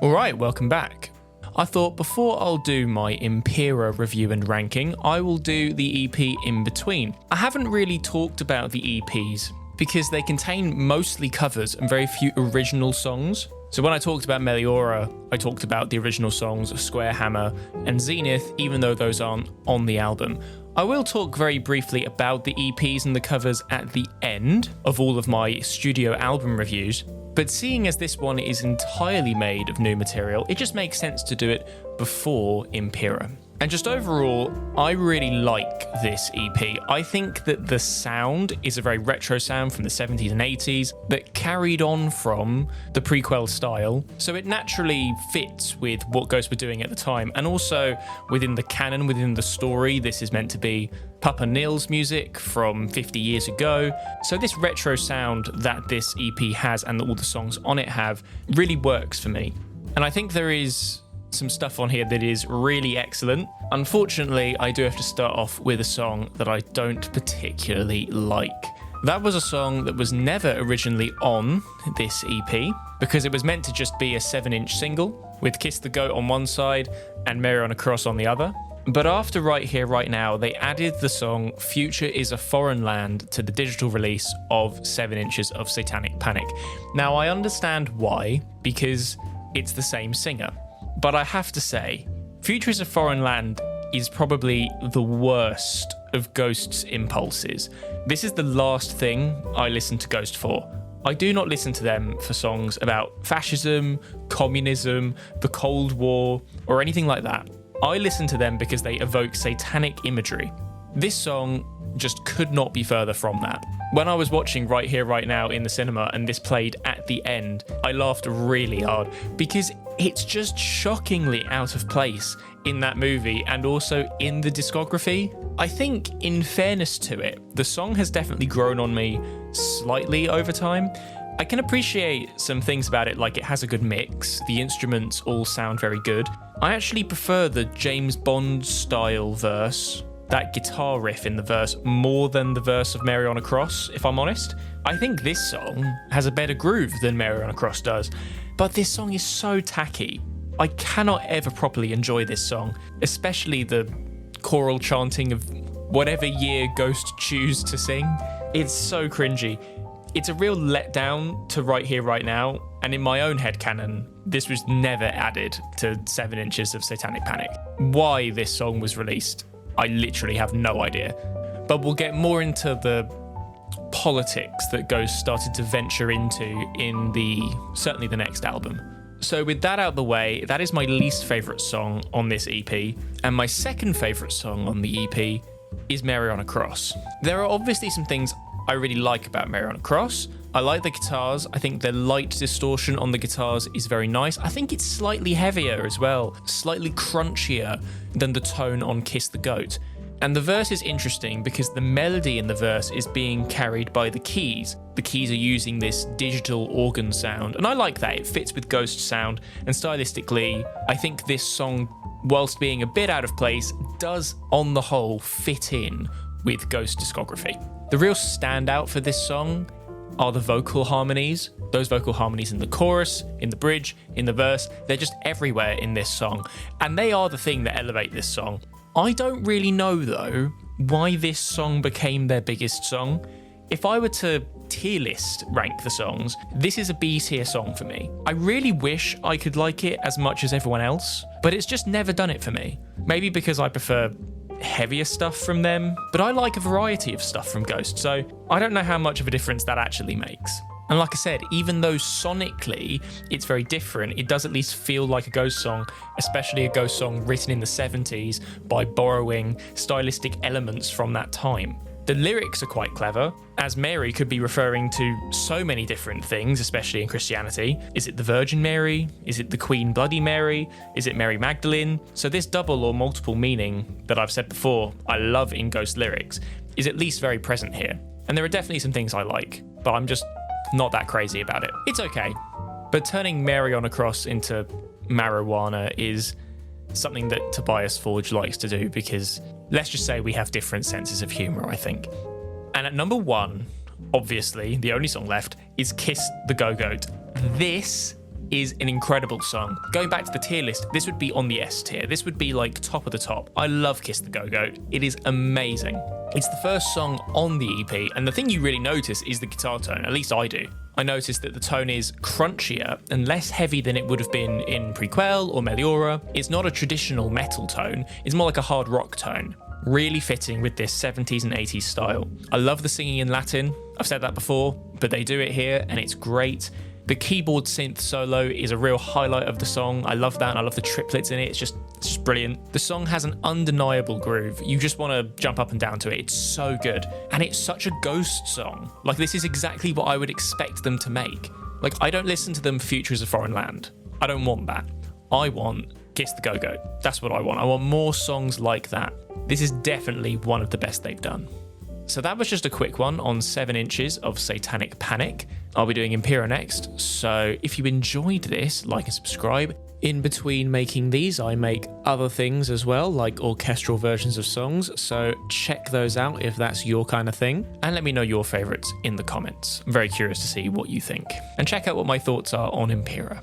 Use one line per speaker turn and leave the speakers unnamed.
Alright, welcome back. I thought before I'll do my Impera review and ranking, I will do the EP in between. I haven't really talked about the EPs because they contain mostly covers and very few original songs. So when I talked about Meliora, I talked about the original songs of Square Hammer and Zenith, even though those aren't on the album. I will talk very briefly about the EPs and the covers at the end of all of my studio album reviews, but seeing as this one is entirely made of new material, it just makes sense to do it before Impera. And just overall, I really like this EP. I think that the sound is a very retro sound from the 70s and 80s that carried on from the prequel style, so it naturally fits with what Ghost were doing at the time, and also within the canon, within the story. This is meant to be Papa Nil's music from 50 years ago, so this retro sound that this EP has and that all the songs on it have really works for me. And I think there is some stuff on here that is really excellent. Unfortunately, I do have to start off with a song that I don't particularly like. That was a song that was never originally on this EP because it was meant to just be a 7-inch single with Kiss the Goat on one side and Mary on a Cross on the other. But after Right Here, Right Now, they added the song Future is a Foreign Land to the digital release of 7 Inches of Satanic Panic. Now, I understand why, because it's the same singer. But I have to say, Future is a Foreign Land is probably the worst of Ghost's impulses. This is the last thing I listen to Ghost for. I do not listen to them for songs about fascism, communism, the Cold War, or anything like that. I listen to them because they evoke satanic imagery. This song just could not be further from that. When I was watching Right Here, Right Now in the cinema and this played at the end, I laughed really hard because it's just shockingly out of place in that movie and also in the discography. I think, in fairness to it, the song has definitely grown on me slightly over time. I can appreciate some things about it, like it has a good mix, the instruments all sound very good. I actually prefer the James Bond style verse, that guitar riff in the verse, more than the verse of Mary on a Cross, if I'm honest. I think this song has a better groove than Mary on a Cross does, but this song is so tacky. I cannot ever properly enjoy this song, especially the choral chanting of whatever year Ghost choose to sing. It's so cringy. It's a real letdown to Right Here, Right Now, and in my own headcanon, this was never added to 7 Inches of Satanic Panic. Why this song was released, I literally have no idea. But we'll get more into the politics that Ghost started to venture into in certainly the next album. So with that out the way, that is my least favourite song on this EP, and my second favourite song on the EP is Mary on a Cross. There are obviously some things I really like about Mary on a Cross. I like the guitars. I think the light distortion on the guitars is very nice. I think it's slightly heavier as well, slightly crunchier than the tone on Kiss the Goat. And the verse is interesting because the melody in the verse is being carried by the keys. The keys are using this digital organ sound, and I like that. It fits with Ghost's sound, and stylistically, I think this song, whilst being a bit out of place, does on the whole fit in with Ghost discography. The real standout for this song are the vocal harmonies. Those vocal harmonies in the chorus, in the bridge, in the verse, they're just everywhere in this song, and they are the thing that elevate this song. I don't really know, though, why this song became their biggest song. If I were to tier list rank the songs, this is a B tier song for me. I really wish I could like it as much as everyone else, but it's just never done it for me. Maybe because I prefer heavier stuff from them, but I like a variety of stuff from Ghost, so I don't know how much of a difference that actually makes. And like I said, even though sonically it's very different, it does at least feel like a Ghost song, especially a Ghost song written in the 70s by borrowing stylistic elements from that time. The lyrics are quite clever, as Mary could be referring to so many different things, especially in Christianity. Is it the Virgin Mary? Is it the Queen Bloody Mary? Is it Mary Magdalene? So this double or multiple meaning that I've said before, I love in Ghost lyrics, is at least very present here. And there are definitely some things I like, but I'm just not that crazy about it. It's okay. But turning Mary on a Cross into marijuana is something that Tobias Forge likes to do because let's just say we have different senses of humour, I think. And at number 1, obviously, the only song left is Kiss the Go-Goat. This is an incredible song. Going back to the tier list, this would be on the S tier. This would be like top of the top. I love Kiss the Go-Goat. It is amazing. It's the first song on the EP, and the thing you really notice is the guitar tone, at least I do. I noticed that the tone is crunchier and less heavy than it would have been in Prequel or Meliora. It's not a traditional metal tone, it's more like a hard rock tone. Really fitting with this 70s and 80s style. I love the singing in Latin. I've said that before, but they do it here and it's great. The keyboard synth solo is a real highlight of the song. I love that. I love the triplets in it. It's just brilliant. The song has an undeniable groove. You just want to jump up and down to it. It's so good. And it's such a Ghost song. Like, this is exactly what I would expect them to make. Like, I don't listen to them for Future is a Foreign Land. I don't want that. I want Kiss the Go-Goat. That's what I want. I want more songs like that. This is definitely one of the best they've done. So that was just a quick one on 7 inches of Satanic Panic. I'll be doing Impera next, so if you enjoyed this, like and subscribe. In between making these, I make other things as well, like orchestral versions of songs, so check those out if that's your kind of thing, and let me know your favourites in the comments. I'm very curious to see what you think. And check out what my thoughts are on Impera.